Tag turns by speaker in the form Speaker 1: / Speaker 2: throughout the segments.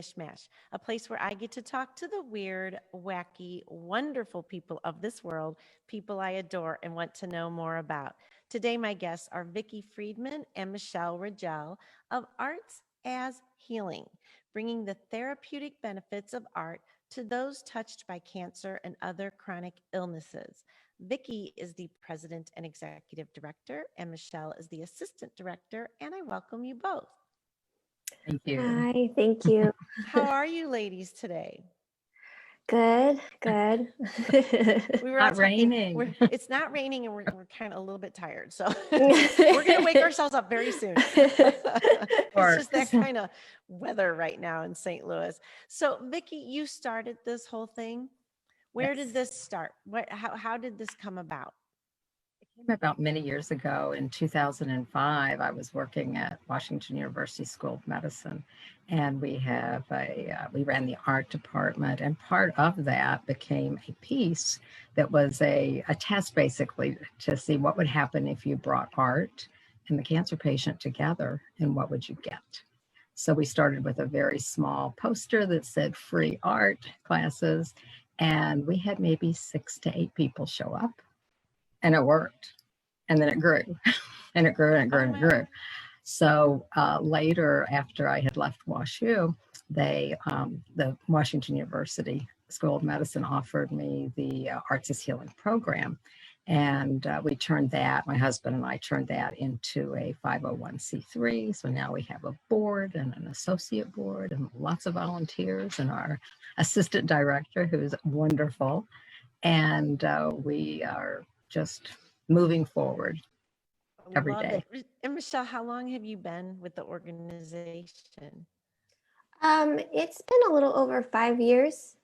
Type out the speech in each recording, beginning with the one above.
Speaker 1: MichMash, a place where I get to talk to the weird, wacky, wonderful people of this world, people I adore and want to know more about. Today, my guests are Vicki Friedman and Michelle Rigell of Arts as Healing, bringing the therapeutic benefits of art to those touched by cancer and other chronic illnesses. Vicki is the president and executive director, and Michelle is the assistant director, and I welcome you both.
Speaker 2: Thank you.
Speaker 3: Hi, thank you.
Speaker 1: How are you ladies today?
Speaker 3: Good.
Speaker 1: We were
Speaker 2: Not raining.
Speaker 1: It's not raining, and we're kind of a little bit tired, so we're going to wake ourselves up very soon. It's just that kind of weather right now in St. Louis. So, Vicki, you started this whole thing. Where did this start? How did this come about?
Speaker 2: It came about many years ago. In 2005, I was working at Washington University School of Medicine, and we ran the art department, and part of that became a piece that was a test basically to see what would happen if you brought art and the cancer patient together, and what would you get. So we started with a very small poster that said free art classes, and we had maybe 6 to 8 people show up, and it worked. And then it grew, and it grew, and it grew, and it grew. So later, after I had left WashU, the Washington University School of Medicine offered me the Arts as Healing program. And we turned that, my husband and I turned that into a 501c3. So now we have a board and an associate board and lots of volunteers, and our assistant director, who's wonderful. And we are just moving forward every day.
Speaker 1: And Michelle, how long have you been with the organization?
Speaker 3: It's been a little over 5 years.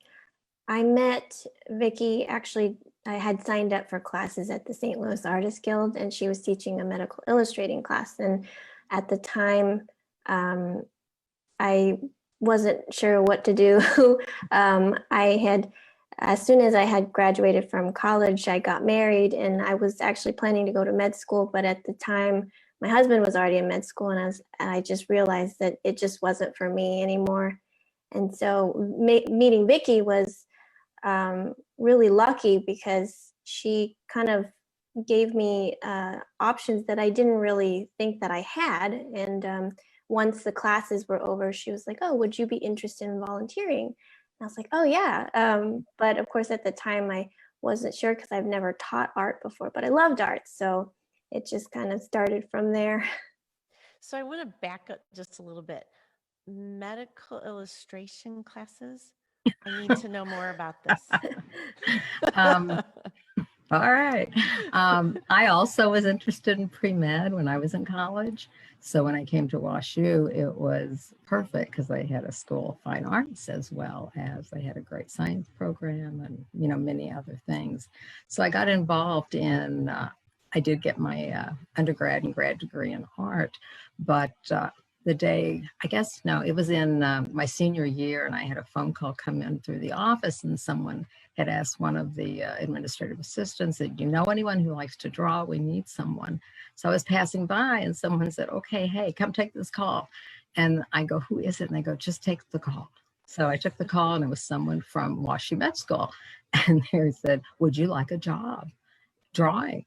Speaker 3: I met Vicki, actually, I had signed up for classes at the St. Louis Artists Guild, and she was teaching a medical illustrating class. And at the time, I wasn't sure what to do. As soon as I had graduated from college, I got married, and I was actually planning to go to med school. But at the time, my husband was already in med school, and I just realized that it just wasn't for me anymore. And so meeting Vicki was really lucky, because she kind of gave me options that I didn't really think that I had. And once the classes were over, she was like, "Oh, would you be interested in volunteering?" I was like, "Oh yeah." But of course, at the time, I wasn't sure, because I've never taught art before, but I loved art. So it just kind of started from there.
Speaker 1: So I want to back up just a little bit. Medical illustration classes? I need to know more about this.
Speaker 2: All right. I also was interested in pre-med when I was in college. So when I came to WashU, it was perfect, because they had a School of Fine Arts, as well as they had a great science program and, many other things. So I got involved in, I did get my undergrad and grad degree in art, but the day, it was in my senior year, and I had a phone call come in through the office, and someone had asked one of the administrative assistants, "Do you know anyone who likes to draw? We need someone." So I was passing by, and someone said, "Okay, hey, come take this call." And I go, "Who is it?" And they go, "Just take the call." So I took the call, and it was someone from WashU Med School. And they said, "Would you like a job drawing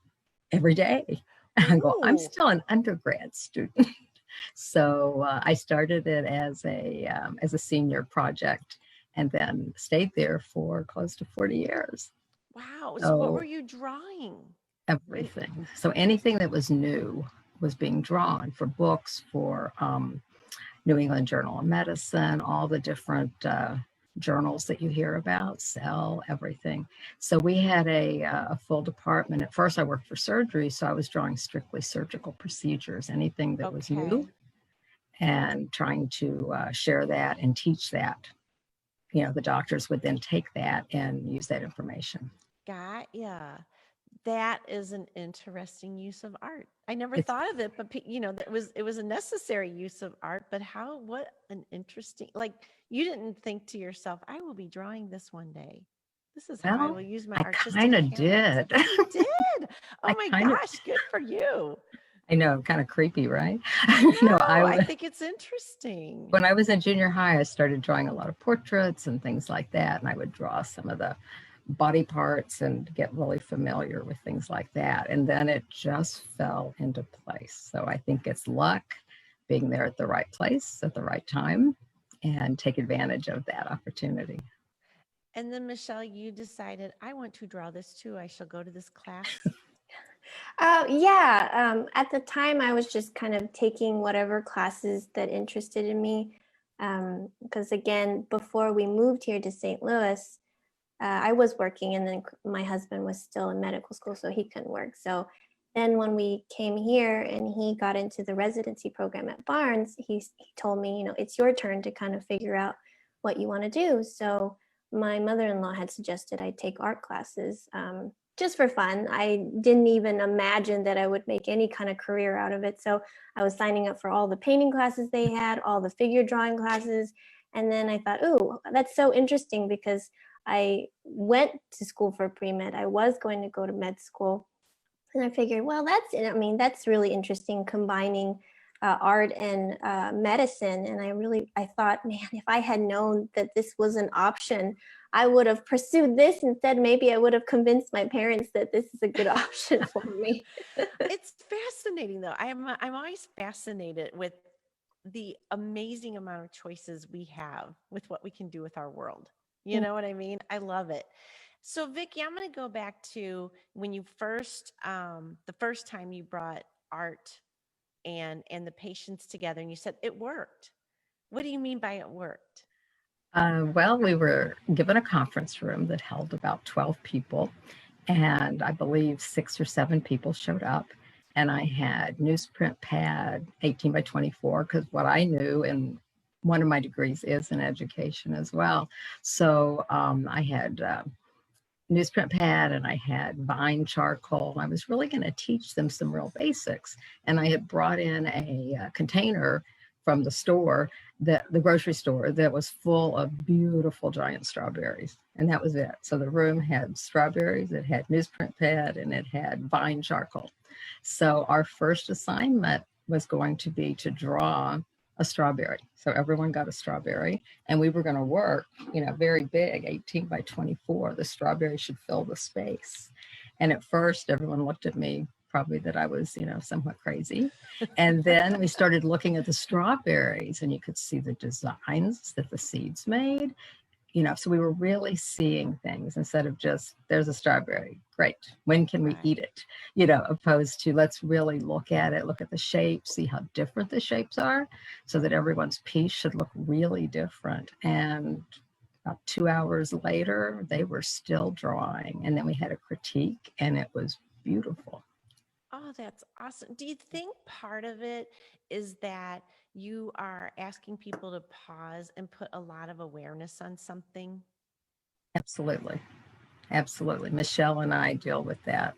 Speaker 2: every day?" And I go, "I'm still an undergrad student." So I started it as a senior project, and then stayed there for close to 40 years.
Speaker 1: Wow. So what were you drawing?
Speaker 2: Everything. So anything that was new was being drawn, for books, for New England Journal of Medicine, all the different journals that you hear about, Cell, everything. So we had a full department. At first I worked for surgery, so I was drawing strictly surgical procedures, anything that was new, and trying to share that and teach that. The doctors would then take that and use that information.
Speaker 1: Got ya. That is an interesting use of art. I never thought of it, but it was a necessary use of art. But what an interesting, you didn't think to yourself, "I will be drawing this one day. This is how I will use my artistic talents."
Speaker 2: I kind of did.
Speaker 1: You did. Oh my gosh, good for you.
Speaker 2: I know, kind of creepy, right?
Speaker 1: No,
Speaker 2: No,
Speaker 1: I think it's interesting.
Speaker 2: when I was in junior high, I started drawing a lot of portraits and things like that. And I would draw some of the body parts and get really familiar with things like that. And then it just fell into place. So I think it's luck, being there at the right place at the right time, and take advantage of that opportunity.
Speaker 1: And then Michelle, you decided, I want to draw this too. I shall go to this class.
Speaker 3: Yeah. At the time, I was just kind of taking whatever classes that interested in me. Because again, before we moved here to St. Louis, I was working, and then my husband was still in medical school, so he couldn't work. So then when we came here and he got into the residency program at Barnes, he told me, you know, it's your turn to kind of figure out what you want to do. So my mother-in-law had suggested I take art classes, just for fun. I didn't even imagine that I would make any kind of career out of it. So I was signing up for all the painting classes they had, all the figure drawing classes. And then I thought, oh, that's so interesting, because I went to school for pre-med. I was going to go to med school. And I figured, well, that's really interesting, combining art and medicine. And I thought, man, if I had known that this was an option, I would have pursued this instead. Maybe I would have convinced my parents that this is a good option for me.
Speaker 1: It's fascinating though. I'm always fascinated with the amazing amount of choices we have with what we can do with our world. You know what I mean? I love it. So Vicki, I'm going to go back to when you first, the first time you brought art and the patients together, and you said it worked. What do you mean by it worked?
Speaker 2: Well, we were given a conference room that held about 12 people, and I believe 6 or 7 people showed up. And I had newsprint pad 18 by 24, because what I knew, and one of my degrees is in education as well. So I had newsprint pad and I had vine charcoal. I was really going to teach them some real basics. And I had brought in a container from the store, the grocery store, that was full of beautiful giant strawberries. And that was it. So the room had strawberries, it had newsprint pad, and it had vine charcoal. So our first assignment was going to be to draw a strawberry. So everyone got a strawberry, and we were going to work, very big, 18 by 24. The strawberry should fill the space. And at first, everyone looked at me, probably that I was, somewhat crazy. And then we started looking at the strawberries, and you could see the designs that the seeds made. So we were really seeing things instead of just, there's a strawberry, great, when can we eat it? Opposed to, let's really look at it, look at the shape, see how different the shapes are, so that everyone's piece should look really different. And about 2 hours later, they were still drawing. And then we had a critique, and it was beautiful.
Speaker 1: Oh, that's awesome. Do you think part of it is that you are asking people to pause and put a lot of awareness on something?
Speaker 2: Absolutely. Absolutely. Michelle and I deal with that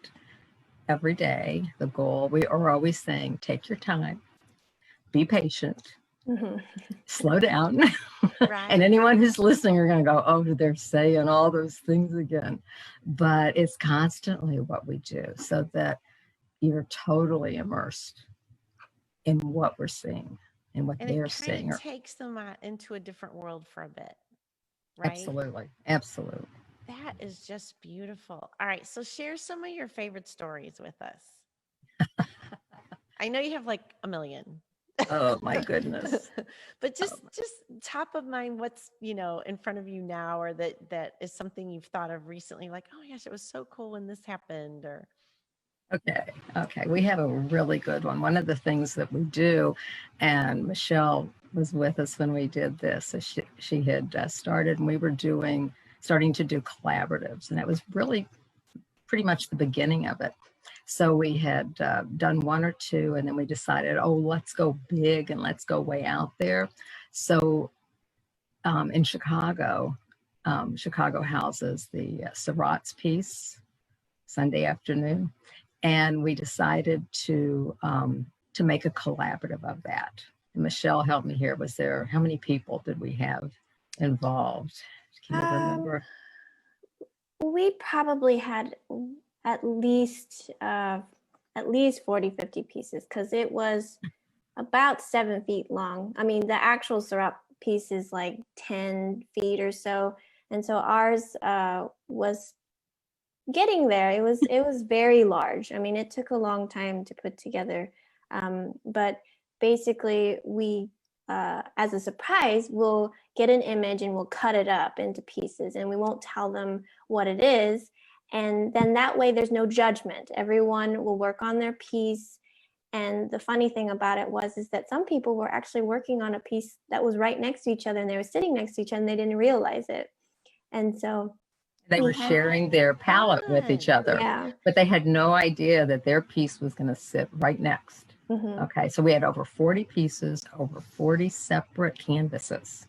Speaker 2: every day. The goal, we are always saying, take your time, be patient, slow down.
Speaker 1: Right.
Speaker 2: And anyone who's listening are going to go, oh, they're saying all those things again. But it's constantly what we do, so that you're totally immersed in what we're seeing and what they're seeing.
Speaker 1: It takes them into a different world for a bit, right?
Speaker 2: Absolutely. Absolutely.
Speaker 1: That is just beautiful. All right. So share some of your favorite stories with us. I know you have like a million.
Speaker 2: Oh my goodness.
Speaker 1: But just top of mind, what's, in front of you now, or that is something you've thought of recently, like, oh my gosh, it was so cool when this happened, or.
Speaker 2: Okay. We have a really good one. One of the things that we do, and Michelle was with us when we did this. So she had started, and we were starting to do collaboratives, and it was really pretty much the beginning of it. So we had done 1 or 2, and then we decided, oh, let's go big and let's go way out there. So in Chicago, Chicago houses the Seurat's piece Sunday afternoon. And we decided to make a collaborative of that. And Michelle helped me here. How many people did we have involved? Can you remember?
Speaker 3: We probably had at least at least 40, 50 pieces because it was about 7 feet long. I mean, the actual Seurat piece is like 10 feet or so. And so ours was getting there. It was very large. I mean, it took a long time to put together. But basically we, as a surprise, we'll get an image and we'll cut it up into pieces and we won't tell them what it is. And then that way there's no judgment. Everyone will work on their piece. And the funny thing about it is that some people were actually working on a piece that was right next to each other and they were sitting next to each other and they didn't realize it. And so
Speaker 2: they were sharing their palette with each other,
Speaker 3: yeah.
Speaker 2: but they had no idea that their piece was going to sit right next. Okay, so we had over 40 pieces, over 40 separate canvases,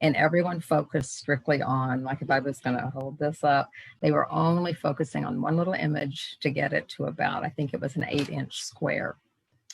Speaker 2: and everyone focused strictly on, like if I was going to hold this up, they were only focusing on one little image to get it to about, I think it was an 8-inch square.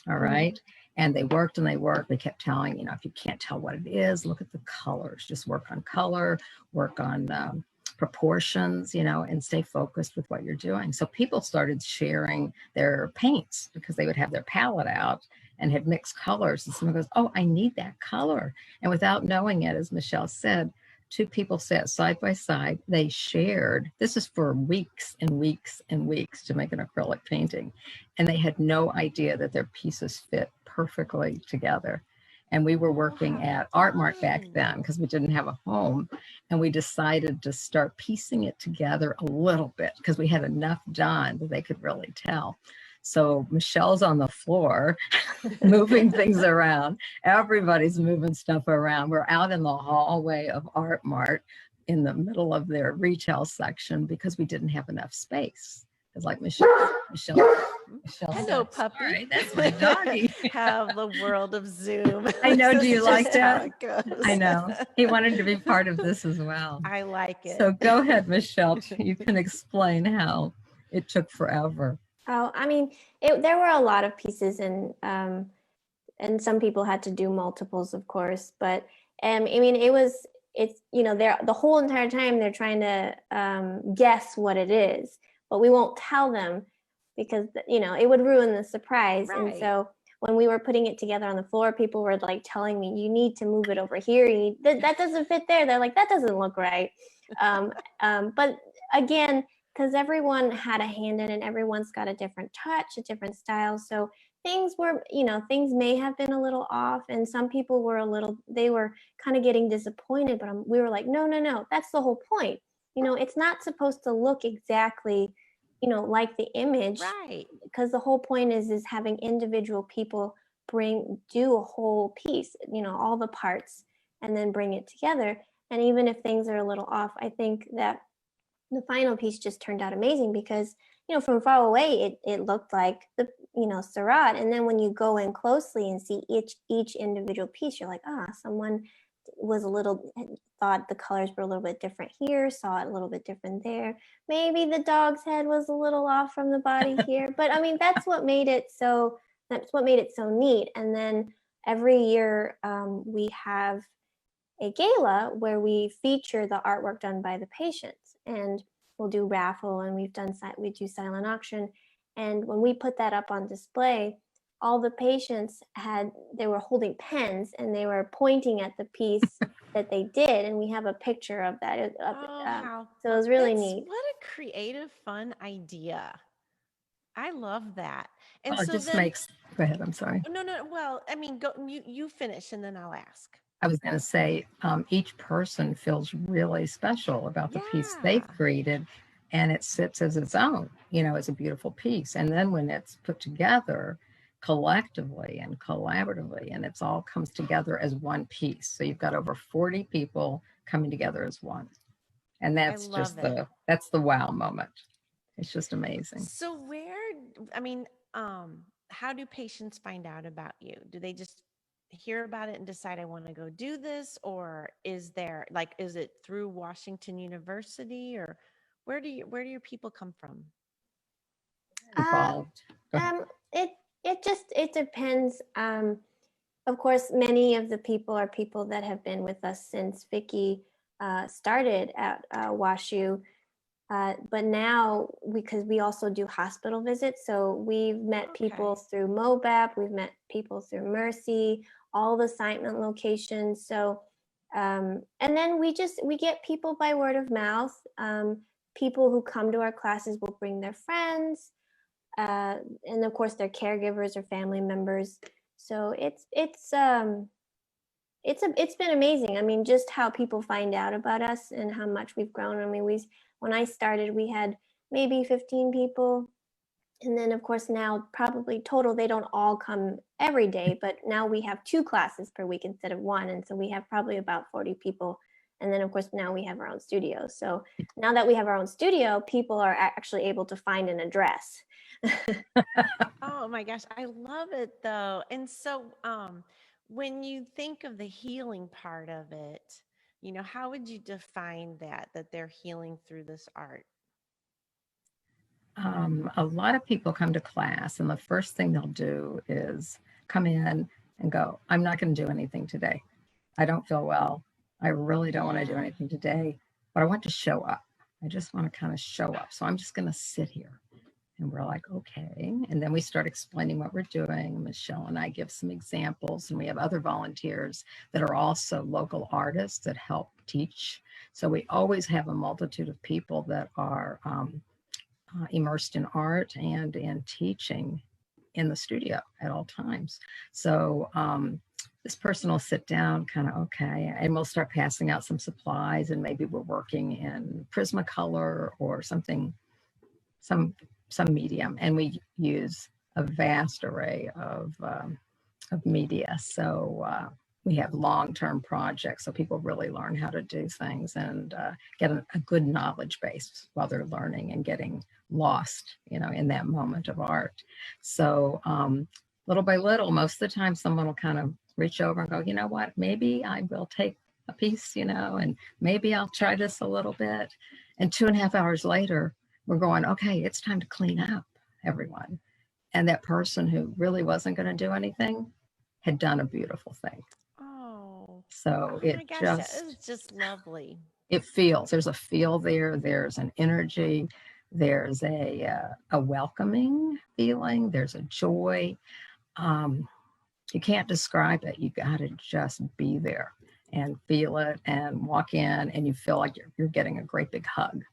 Speaker 2: All right. And they worked and they worked. They kept telling, you know, if you can't tell what it is, look at the colors, just work on color, work on proportions, you know, and stay focused with what you're doing. So people started sharing their paints because they would have their palette out and had mixed colors. And someone goes, oh, I need that color. And without knowing it, as Michelle said, 2 people sat side by side. They shared. This is for weeks and weeks and weeks to make an acrylic painting. And they had no idea that their pieces fit perfectly together. And we were working at Art Mart back then because we didn't have a home. And we decided to start piecing it together a little bit because we had enough done that they could really tell. So Michelle's on the floor moving things around. Everybody's moving stuff around. We're out in the hallway of Art Mart in the middle of their retail section because we didn't have enough space. It's like Michelle
Speaker 1: Hello,
Speaker 2: said,
Speaker 1: puppy.
Speaker 2: sorry, that's my doggy.
Speaker 1: Have the world of Zoom.
Speaker 2: I know. Do you like
Speaker 1: Just how
Speaker 2: that?
Speaker 1: it goes.
Speaker 2: I know. He wanted to be part of this as well.
Speaker 1: I like it.
Speaker 2: So go ahead, Michelle. You can explain how it took forever.
Speaker 3: Oh, I mean, there were a lot of pieces and some people had to do multiples, of course, but I mean, it's, you know, the whole entire time they're trying to guess what it is, but we won't tell them because, you know, it would ruin the surprise.
Speaker 1: Right.
Speaker 3: And so when we were putting it together on the floor, people were like telling me, you need to move it over here. That doesn't fit there. They're like, that doesn't look right. But again, because everyone had a hand in it, everyone's got a different touch, a different style. So things were, you know, things may have been a little off and some people were they were kind of getting disappointed, but we were like, no, that's the whole point. You know, it's not supposed to look exactly, you know, like the image.
Speaker 1: Right.
Speaker 3: Because the whole point is having individual people do a whole piece, you know, all the parts and then bring it together. And even if things are a little off, I think that the final piece just turned out amazing because, you know, from far away, it looked like the, you know, Seurat. And then when you go in closely and see each individual piece, you're like, someone thought the colors were a little bit different here, saw it a little bit different there. Maybe the dog's head was a little off from the body here. But I mean, that's what made it so neat. And then every year we have a gala where we feature the artwork done by the patients, and we'll do raffle and we do silent auction. And when we put that up on display, all the patients they were holding pens and they were pointing at the piece that they did, and we have a picture of that. So it was really neat.
Speaker 1: What a creative, fun idea. I love that. And
Speaker 2: Well,
Speaker 1: so
Speaker 2: it just
Speaker 1: then,
Speaker 2: makes, go ahead, I'm sorry.
Speaker 1: No. Well, I mean, go. You finish, and then I'll ask.
Speaker 2: I was going to say, each person feels really special about the piece they've created, and it sits as its own, you know, as a beautiful piece. And then when it's put together collectively and collaboratively, and it's all comes together as one piece. So you've got over 40 people coming together as one. And that's just that's the wow moment. It's just amazing.
Speaker 1: So how do patients find out about you? Do they just hear about it and decide I want to go do this? Or is it through Washington University, or where do your people come from?
Speaker 3: It depends. Of course, many of the people are people that have been with us since Vicki started at WashU. But now, because we also do hospital visits, so we've met people through MOBAP, we've met people through Mercy, all the assignment locations. So, and then we get people by word of mouth. People who come to our classes will bring their friends, and of course their caregivers or family members. So it's been amazing. I mean, just how people find out about us and how much we've grown. I mean, when I started, we had maybe 15 people. And then of course now probably total, they don't all come every day, but now we have 2 classes per week instead of 1. And so we have probably about 40 people. And then of course now we have our own studio. So now that we have our own studio, people are actually able to find an address.
Speaker 1: Oh my gosh, I love it though. And so, when you think of the healing part of it, how would you define that they're healing through this art?
Speaker 2: A lot of people come to class, and the first thing they'll do is come in and go, I'm not going to do anything today. I don't feel well. I really don't want to do anything today, but I want to show up. I just want to kind of show up. So I'm just going to sit here. And we're like, okay. And then we start explaining what we're doing. Michelle and I give some examples, and we have other volunteers that are also local artists that help teach. So we always have a multitude of people that are immersed in art and in teaching in the studio at all times. So this person will sit down kind of, okay, and we'll start passing out some supplies, and maybe we're working in Prismacolor or something, some medium, and we use a vast array of media. So we have long-term projects, so people really learn how to do things and get a good knowledge base while they're learning and getting lost, in that moment of art. So little by little, most of the time, someone will kind of reach over and go, you know what, maybe I will take a piece, and maybe I'll try this a little bit. And 2.5 hours later, we're going, okay, it's time to clean up, everyone. And that person who really wasn't going to do anything had done a beautiful thing.
Speaker 1: Oh,
Speaker 2: so
Speaker 1: my gosh, it's just lovely.
Speaker 2: It feels, there's a feel there, there's an energy, there's a welcoming feeling, there's a joy. You can't describe it. You got to just be there and feel it and walk in, and you feel like you're getting a great big hug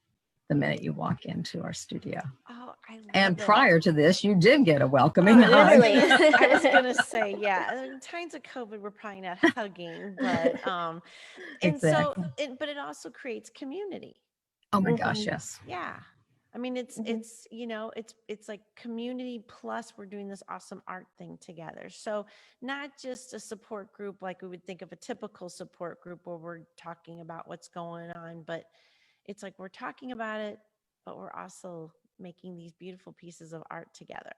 Speaker 2: the minute you walk into our studio.
Speaker 1: Oh, I love
Speaker 2: and
Speaker 1: it.
Speaker 2: Prior to this, you did get a welcoming hug.
Speaker 3: Literally.
Speaker 1: I was gonna say, yeah. In times of COVID, we're probably not hugging, but and
Speaker 2: Exactly.
Speaker 1: but it also creates community.
Speaker 2: Oh my gosh, yes.
Speaker 1: Yeah. I mean, it's it's like community plus we're doing this awesome art thing together. So not just a support group like we would think of a typical support group where we're talking about what's going on, but it's like we're talking about it, but we're also making these beautiful pieces of art together.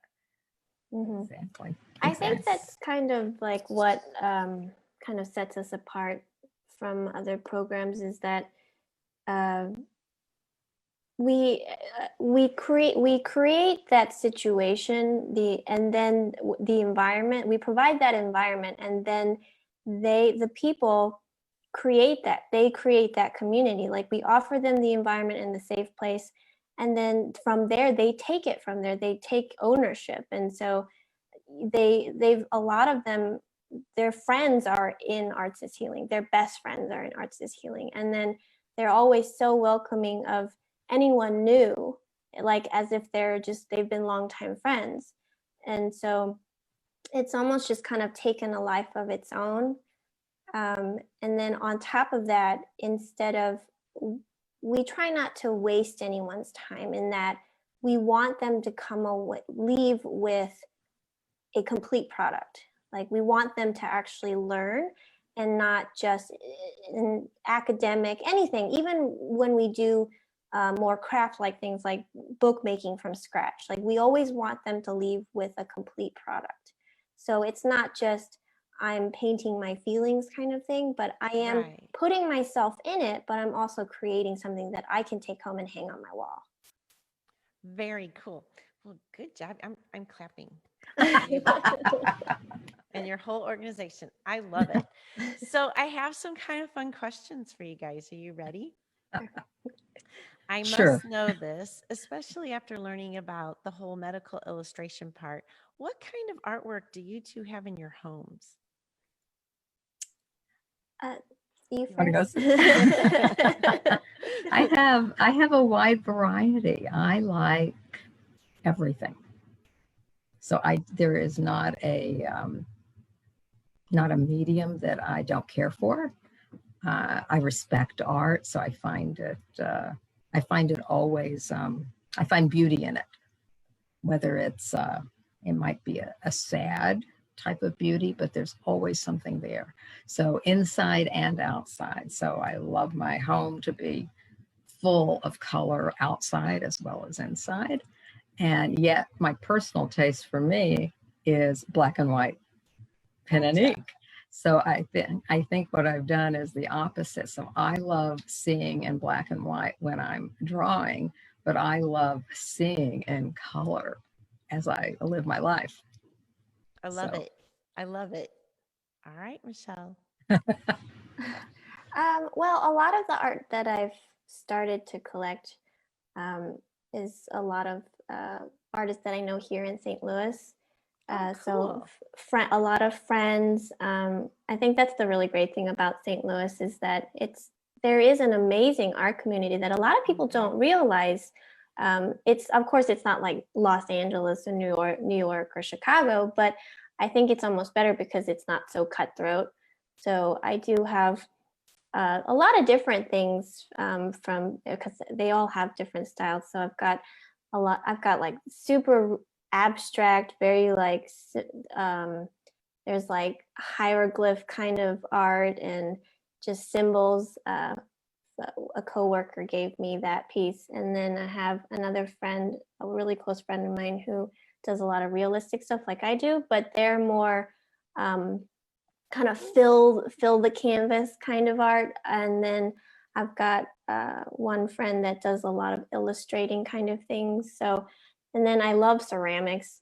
Speaker 2: Exactly.
Speaker 3: I think that's kind of like what kind of sets us apart from other programs is that we create that situation, and then the environment, we provide that environment, and then the people create that community. Like, we offer them the environment and the safe place, and then from there they take it from there, they take ownership. And so they've a lot of them, their friends are in Arts is Healing, their best friends are in Arts is Healing, and then they're always so welcoming of anyone new, like as if they've been longtime friends. And so it's almost just kind of taken a life of its own. And then on top of that, we try not to waste anyone's time, in that we want them to leave with a complete product. Like, we want them to actually learn, and not just in academic, anything. Even when we do more craft like things like bookmaking from scratch, like, we always want them to leave with a complete product. So it's not just I'm painting my feelings kind of thing, but I am putting myself in it, but I'm also creating something that I can take home and hang on my wall.
Speaker 1: Very cool. Well, good job. I'm clapping. And your whole organization. I love it. So I have some kind of fun questions for you guys. Are you ready? I
Speaker 2: Sure.
Speaker 1: must know this, especially after learning about the whole medical illustration part. What kind of artwork do you two have in your homes?
Speaker 3: Uh, you
Speaker 2: You want to
Speaker 3: first.
Speaker 2: go? I have a wide variety. I like everything. So there is not a medium that I don't care for. I respect art, so I find it always, I find beauty in it, whether it might be a sad type of beauty, but there's always something there. So inside and outside. So I love my home to be full of color outside as well as inside. And yet my personal taste for me is black and white, pen and
Speaker 1: Gotcha.
Speaker 2: ink. So I think what I've done is the opposite. So I love seeing in black and white when I'm drawing, but I love seeing in color as I live my life.
Speaker 1: I love
Speaker 2: So
Speaker 1: it. I love it. All right, Michelle.
Speaker 3: Well, a lot of the art that I've started to collect is a lot of artists that I know here in St. Louis.
Speaker 1: Oh,
Speaker 3: So
Speaker 1: cool.
Speaker 3: a lot of friends. I think that's the really great thing about St. Louis is that there is an amazing art community that a lot of people don't realize. It's of course it's not like Los Angeles or New York or Chicago, but I think it's almost better because it's not so cutthroat. So I do have a lot of different things from because they all have different styles. So I've got like super abstract, very like there's like hieroglyph kind of art and just symbols. A coworker gave me that piece, and then I have another friend, a really close friend of mine, who does a lot of realistic stuff like I do, but they're more kind of fill the canvas kind of art. And then I've got one friend that does a lot of illustrating kind of things. So, and then I love ceramics.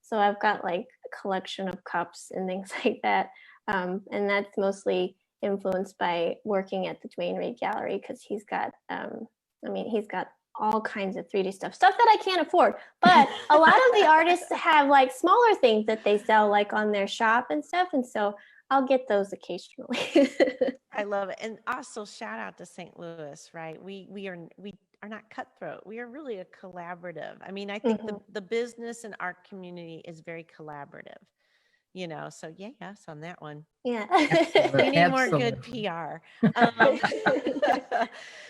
Speaker 3: So I've got like a collection of cups and things like that. And that's mostly influenced by working at the Dwayne Reed Gallery because he's got all kinds of 3D stuff that I can't afford. But a lot of the artists have like smaller things that they sell like on their shop and stuff. And so I'll get those occasionally.
Speaker 1: I love it. And also shout out to St. Louis, right? We are not cutthroat. We are really a collaborative. I mean, I think the business and art community is very collaborative, so yes on that one.
Speaker 3: Yeah.
Speaker 1: We need more good
Speaker 2: absolutely.
Speaker 1: PR. Um,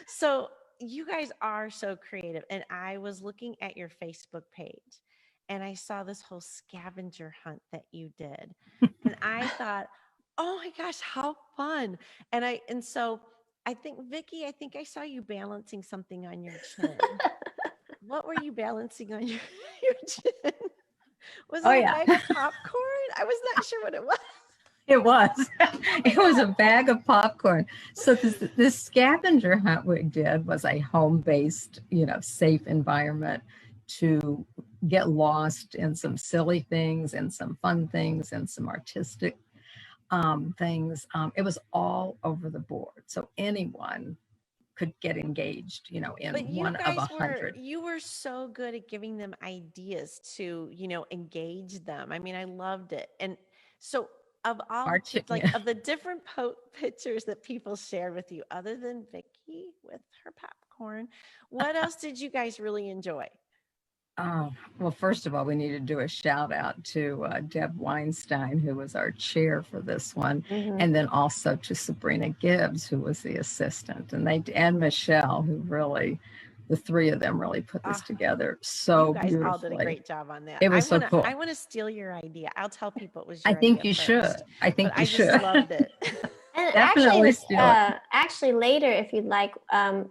Speaker 1: so you guys are so creative. And I was looking at your Facebook page and I saw this whole scavenger hunt that you did. And I thought, oh my gosh, how fun. And so I think, Vicki, I think I saw you balancing something on your chin. What were you balancing on your chin? Was
Speaker 2: Oh
Speaker 1: it a
Speaker 2: yeah,
Speaker 1: bag of popcorn? I was not sure what it was.
Speaker 2: it was.
Speaker 1: Oh my
Speaker 2: It was a
Speaker 1: God.
Speaker 2: bag of popcorn. So this scavenger hunt we did was a home-based, safe environment to get lost in some silly things and some fun things and some artistic things. It was all over the board. So anyone could get engaged, in
Speaker 1: But
Speaker 2: one of 100.
Speaker 1: you were so good at giving them ideas to, engage them. I mean, I loved it. And so of all the
Speaker 2: Art,
Speaker 1: like of the different pictures that people shared with you, other than Vicki with her popcorn, what else did you guys really enjoy?
Speaker 2: Oh, well, first of all, we need to do a shout out to Deb Weinstein, who was our chair for this one, and then also to Sabrina Gibbs, who was the assistant, and Michelle, who really, the three of them really put this
Speaker 1: Ah,
Speaker 2: together
Speaker 1: you
Speaker 2: so
Speaker 1: guys all did a
Speaker 2: beautifully.
Speaker 1: great job on that.
Speaker 2: It
Speaker 1: I
Speaker 2: was so
Speaker 1: want to
Speaker 2: cool.
Speaker 1: I want to steal your idea. I'll tell people it was
Speaker 2: I
Speaker 1: your
Speaker 2: think
Speaker 1: idea
Speaker 2: you should.
Speaker 1: first.
Speaker 2: I
Speaker 1: But
Speaker 2: think you
Speaker 1: I just
Speaker 2: should.
Speaker 1: loved it.
Speaker 3: And
Speaker 2: Definitely steal it.
Speaker 3: actually later, if you'd like,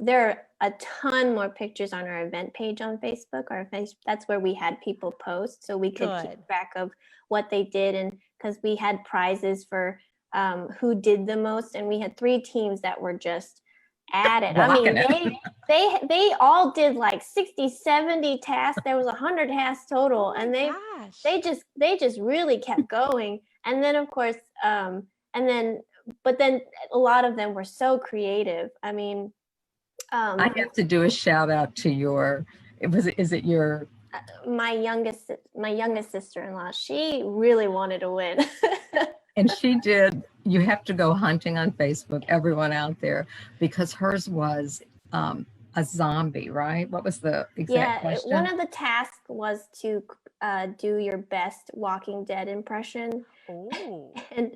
Speaker 3: there are a ton more pictures on our event page on Facebook. That's where we had people post, so we could
Speaker 1: Good.
Speaker 3: keep track of what they did, and because we had prizes for who did the most, and we had 3 teams that were just at it. I mean,
Speaker 2: Rocking
Speaker 3: they all did like 60, 70 tasks. There was 100 tasks total,
Speaker 1: Oh my
Speaker 3: and
Speaker 1: gosh.
Speaker 3: they just really kept going. And then of course, and then but then a lot of them were so creative. I mean,
Speaker 2: I have to do a shout out to your, is it your?
Speaker 3: My youngest sister-in-law, she really wanted to win.
Speaker 2: And she did, you have to go hunting on Facebook, everyone out there, because hers was a zombie, right? What was the exact question?
Speaker 3: One of the tasks was to do your best Walking Dead impression.
Speaker 1: Oh.
Speaker 3: And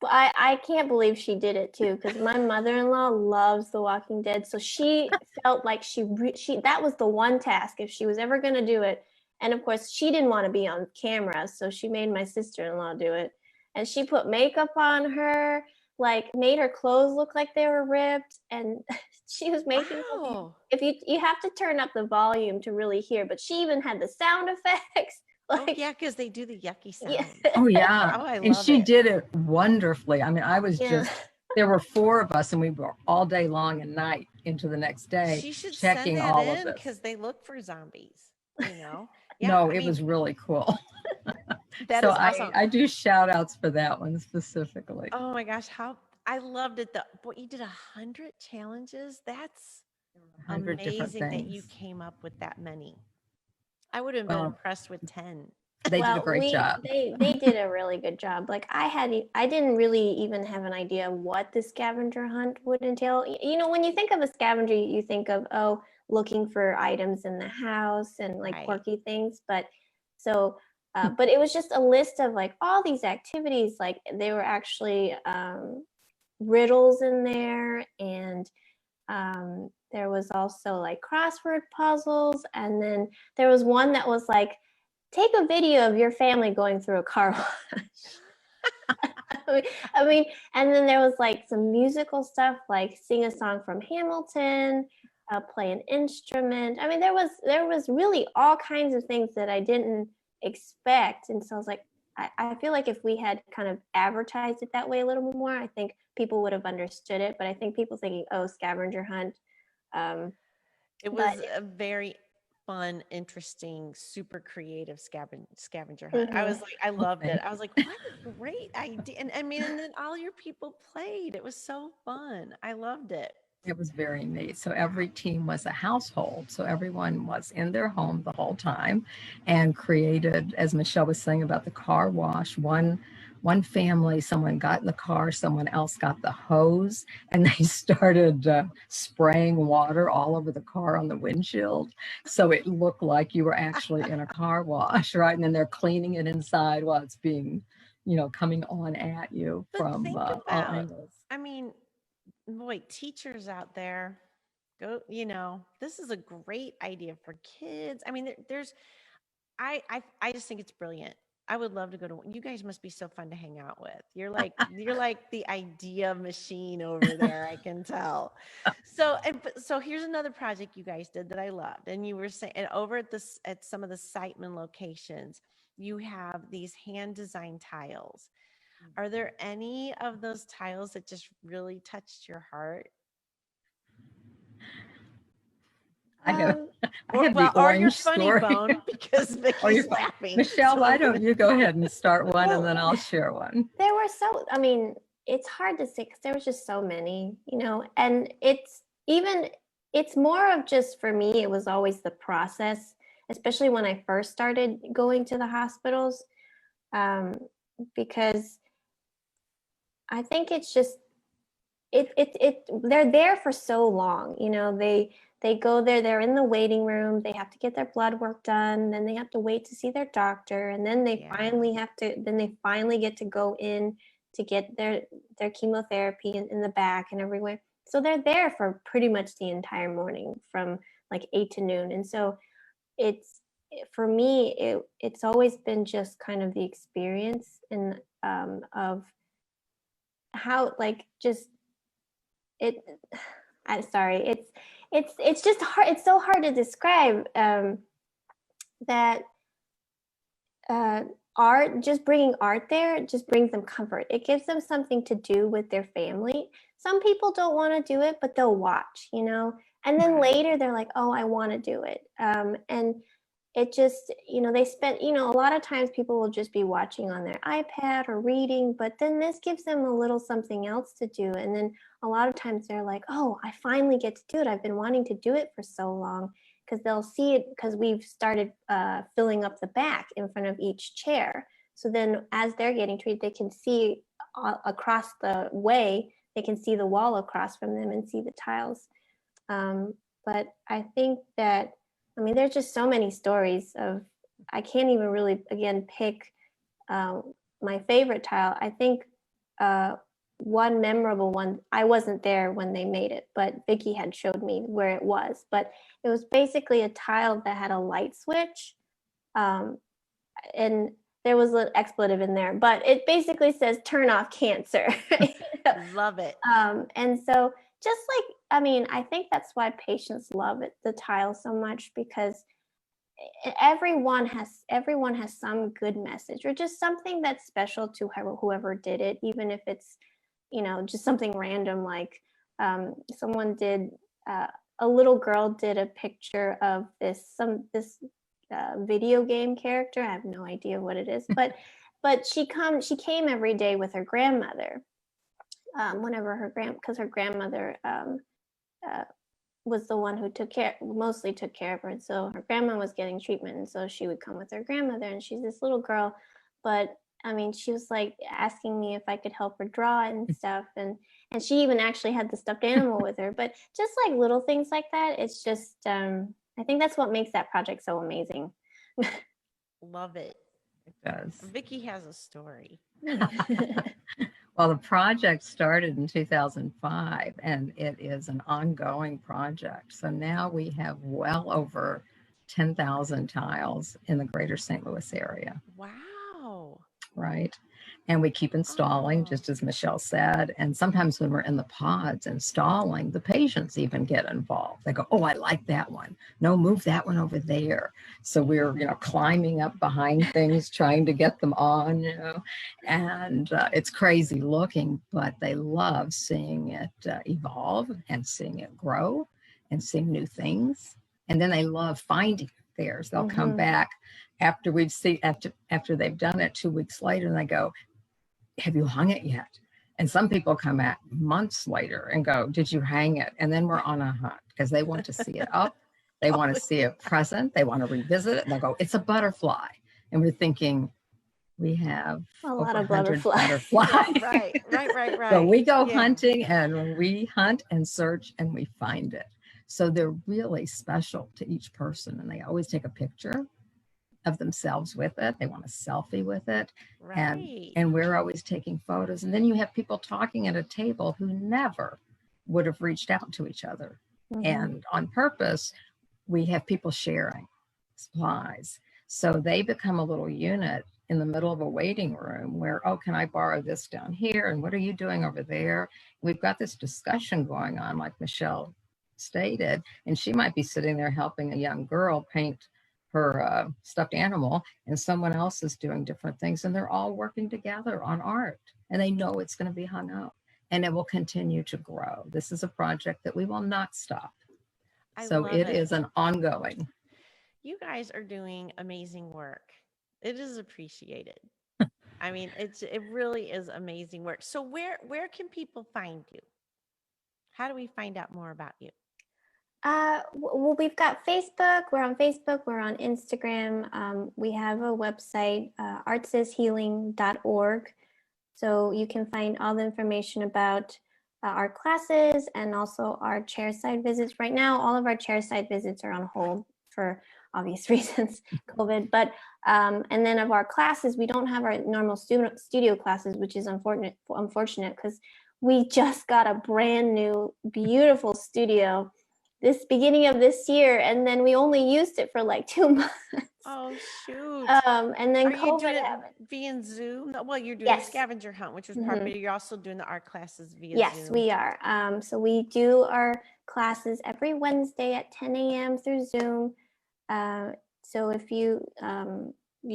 Speaker 3: I can't believe she did it too, because my mother-in-law loves The Walking Dead, so she felt like she that was the one task if she was ever going to do it. And of course, she didn't want to be on camera, so she made my sister-in-law do it. And she put makeup on her, like made her clothes look like they were ripped, and she was making.
Speaker 1: Wow.
Speaker 3: If you have to turn up the volume to really hear, but she even had the sound effects.
Speaker 1: Oh yeah, because they do the yucky sound.
Speaker 3: Yeah.
Speaker 2: Oh yeah.
Speaker 1: Oh, I
Speaker 2: And
Speaker 1: love
Speaker 2: she
Speaker 1: it.
Speaker 2: did it wonderfully. I mean, I was
Speaker 3: Yeah.
Speaker 2: just, there were 4 of us and we were all day long and night into the next day
Speaker 1: She should
Speaker 2: checking
Speaker 1: send that
Speaker 2: all of
Speaker 1: in
Speaker 2: this.
Speaker 1: because they look for zombies, you know? Yeah,
Speaker 2: No,
Speaker 1: I
Speaker 2: it
Speaker 1: mean,
Speaker 2: was really cool.
Speaker 1: that
Speaker 2: So
Speaker 1: is awesome.
Speaker 2: I do shout outs for that one specifically.
Speaker 1: Oh my gosh, how I loved it though. Boy, you did 100 challenges. That's
Speaker 2: 100 different
Speaker 1: amazing that you
Speaker 2: things.
Speaker 1: came up with that many. I would have been
Speaker 2: Well,
Speaker 1: impressed with 10.
Speaker 2: they did a
Speaker 3: Well,
Speaker 2: great job.
Speaker 3: they did a really good job. Like I didn't really even have an idea what the scavenger hunt would entail. You know, when you think of a scavenger, you think of, oh, looking for items in the house and like
Speaker 1: Right.
Speaker 3: quirky things. But so, but it was just a list of like all these activities. Like they were actually riddles in there, and there was also like crossword puzzles, and then there was one that was like, take a video of your family going through a car wash. I mean, and then there was like some musical stuff, like sing a song from Hamilton, play an instrument. I mean, there was really all kinds of things that I didn't expect, and so I was like, I feel like if we had kind of advertised it that way a little more, I think people would have understood it. But I think people thinking, oh, scavenger hunt.
Speaker 1: It was a very fun, interesting, super creative scavenger hunt. I was like, I loved it. I was like, what a great idea. And I mean, and then all your people played. It was so fun. I loved it.
Speaker 2: It was very neat. So every team was a household. So everyone was in their home the whole time and created, as Michelle was saying about the car wash, one family, someone got in the car, someone else got the hose, and they started spraying water all over the car on the windshield. So it looked like you were actually in a car wash, right? And then they're cleaning it inside while it's being, coming on at you
Speaker 1: But
Speaker 2: from
Speaker 1: think
Speaker 2: all
Speaker 1: about,
Speaker 2: angles.
Speaker 1: I mean, boy, teachers out there, go, this is a great idea for kids. I mean, there's, I just think it's brilliant. I would love to go to one. You guys must be so fun to hang out with. You're like the idea machine over there. I can tell. So here's another project you guys did that I loved. And you were saying, and over at some of the Siteman locations, you have these hand designed tiles. Are there any of those tiles that just really touched your heart?
Speaker 2: I have, I have
Speaker 1: Well,
Speaker 2: the
Speaker 1: or your
Speaker 2: orange
Speaker 1: funny
Speaker 2: story.
Speaker 1: bone because Vicki's laughing.
Speaker 2: Michelle,
Speaker 1: So-
Speaker 2: why don't you go ahead and start one
Speaker 3: Well,
Speaker 2: and then I'll share one.
Speaker 3: There were I mean, it's hard to say because there was just so many, and it's more of just, for me, it was always the process, especially when I first started going to the hospitals, because I think it's just, they're there for so long, they go there, they're in the waiting room, they have to get their blood work done, then they have to wait to see their doctor, and then they finally get to go in to get their chemotherapy in the back and everywhere. So they're there for pretty much the entire morning from like 8 to noon. And so it's, for me, it's always been just kind of the experience and of how, like, just it I'm sorry, it's just hard, it's so hard to describe, that art, just bringing art there just brings them comfort. It gives them something to do with their family. Some people don't want to do it, but they'll watch, and then later they're like, oh, I want to do it. And it just, they spent, a lot of times people will just be watching on their iPad or reading, but then this gives them a little something else to do. And then a lot of times they're like, oh, I finally get to do it. I've been wanting to do it for so long, because they'll see it because we've started filling up the back in front of each chair. So then as they're getting treated, they can see across the way, they can see the wall across from them and see the tiles. But I think that, there's just so many stories of, I can't even really, again, pick my favorite tile. I think one memorable one, I wasn't there when they made it, but Vicki had showed me where it was. But it was basically a tile that had a light switch. And there was an expletive in there, but it basically says turn off cancer.
Speaker 1: Love it.
Speaker 3: And so just like, I think that's why patients love the tile so much, because everyone has some good message or just something that's special to whoever did it, even if it's, just something random. Like someone did, a little girl did a picture of this video game character. I have no idea what it is, but she came every day with her grandmother. Because her grandmother was the one who mostly took care of her. And so her grandma was getting treatment. And so she would come with her grandmother, and she's this little girl. But she was like asking me if I could help her draw and stuff. And she even actually had the stuffed animal with her. But just like little things like that, it's just, I think that's what makes that project so amazing.
Speaker 1: Love it.
Speaker 2: It does.
Speaker 1: Vicki has a story.
Speaker 2: Well, the project started in 2005, and it is an ongoing project. So now we have well over 10,000 tiles in the greater St. Louis area.
Speaker 1: Wow.
Speaker 2: Right. And we keep installing, just as Michelle said. And sometimes when we're in the pods installing, the patients even get involved. They go, oh, I like that one. No, move that one over there. So we're, climbing up behind things, trying to get them on, and it's crazy looking, but they love seeing it evolve and seeing it grow and seeing new things. And then they love finding theirs. They'll come back after after they've done it 2 weeks later, and they go, have you hung it yet? And some people come back months later and go, did you hang it? And then we're on a hunt because they want to see it up. They want to see it present. They want to revisit it. And they'll go, it's a butterfly. And we're thinking, we have
Speaker 3: a lot of butterflies.
Speaker 1: Right.
Speaker 2: So we go hunting, and we hunt and search and we find it. So they're really special to each person. And they always take a picture of themselves with it. They want a selfie with it.
Speaker 1: Right.
Speaker 2: And we're always taking photos. And then you have people talking at a table who never would have reached out to each other. And on purpose, we have people sharing supplies. So they become a little unit in the middle of a waiting room where, oh, can I borrow this down here? And what are you doing over there? We've got this discussion going on, like Michelle stated, and she might be sitting there helping a young girl paint her stuffed animal, and someone else is doing different things, and they're all working together on art, and they know it's going to be hung up, and it will continue to grow. This is a project that we will not stop. So it is an ongoing.
Speaker 1: You guys are doing amazing work. It is appreciated. It really is amazing work. So where can people find you? How do we find out more about you?
Speaker 3: Well, we've got Facebook. We're on Facebook. We're on Instagram. We have a website, artsishealing.org. So you can find all the information about our classes and also our chairside visits. Right now, all of our chairside visits are on hold for obvious reasons, COVID. But and then of our classes, we don't have our normal studio classes, which is unfortunate because we just got a brand new, beautiful studio this beginning of this year, and then we only used it for like 2 months.
Speaker 1: Oh shoot!
Speaker 3: And then
Speaker 1: are
Speaker 3: COVID
Speaker 1: you doing
Speaker 3: happened.
Speaker 1: it via Zoom? Well, you're doing the scavenger hunt, which was part, but you're also doing the art classes via Zoom.
Speaker 3: Yes, we are. So we do our classes every Wednesday at 10 a.m. through Zoom. So if you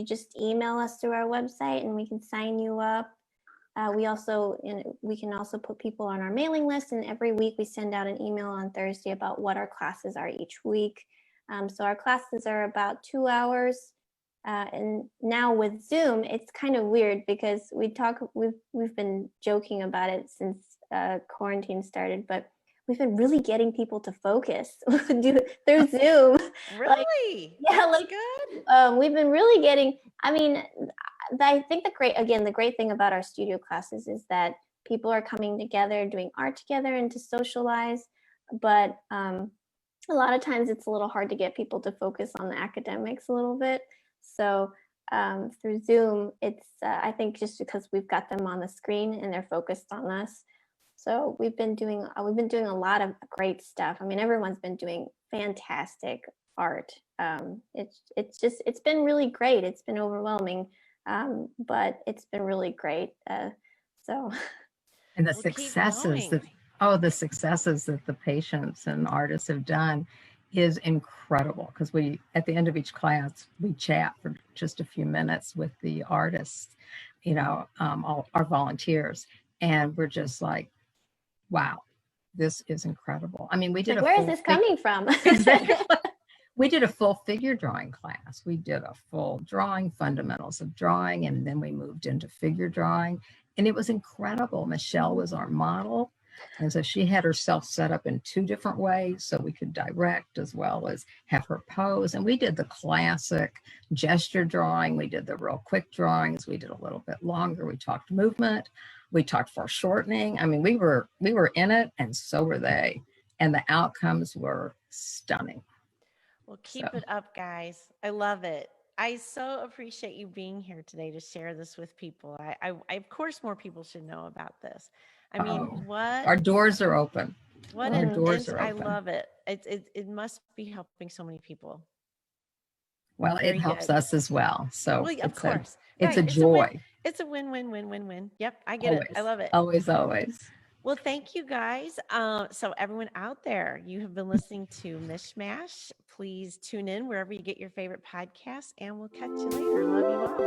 Speaker 3: just email us through our website, and we can sign you up. We can also put people on our mailing list, and every week we send out an email on Thursday about what our classes are each week. So our classes are about 2 hours. And now with Zoom, it's kind of weird because we've been joking about it since quarantine started, but we've been really getting people to focus through Zoom.
Speaker 1: Really?
Speaker 3: Yeah,
Speaker 1: That's good.
Speaker 3: We've been really getting, I mean, I think the great thing about our studio classes is that people are coming together, doing art together and to socialize. But a lot of times it's a little hard to get people to focus on the academics a little bit. So through Zoom, it's, I think just because we've got them on the screen and they're focused on us. So we've been doing a lot of great stuff. I mean, everyone's been doing fantastic art. It's been really great. It's been overwhelming, but it's been really great. So
Speaker 2: And the
Speaker 1: Well, keep
Speaker 2: successes that,
Speaker 1: going.
Speaker 2: oh, the successes that the patients and artists have done is incredible, because we, at the end of each class, we chat for just a few minutes with the artists, all our volunteers, and we're just like, wow, this is incredible. I mean, we did
Speaker 3: like, where is this coming from?
Speaker 2: Exactly. We did a full figure drawing class. We did a full drawing, fundamentals of drawing, and then we moved into figure drawing. And it was incredible. Michelle was our model. And so she had herself set up in 2 different ways so we could direct as well as have her pose. And we did the classic gesture drawing. We did the real quick drawings. We did a little bit longer. We talked movement. We talked foreshortening. I mean, we were in it, and so were they. And the outcomes were stunning.
Speaker 1: Well, keep it up, guys. I love it. I so appreciate you being here today to share this with people. Of course, more people should know about this. I mean,
Speaker 2: Our doors are open.
Speaker 1: what
Speaker 2: Our
Speaker 1: an
Speaker 2: doors are
Speaker 1: I
Speaker 2: open.
Speaker 1: love it. It must be helping so many people.
Speaker 2: Well,
Speaker 1: Very
Speaker 2: it helps
Speaker 1: good.
Speaker 2: us as well. So
Speaker 1: Well, of course.
Speaker 2: it's
Speaker 1: Right.
Speaker 2: a joy.
Speaker 1: It's a win-win-win-win-win. Yep, I get it. I
Speaker 2: Always,
Speaker 1: love it.
Speaker 2: always, always.
Speaker 1: Well, thank you guys. So everyone out there, you have been listening to MichMash. Please tune in wherever you get your favorite podcasts, and we'll catch you later. Love you all.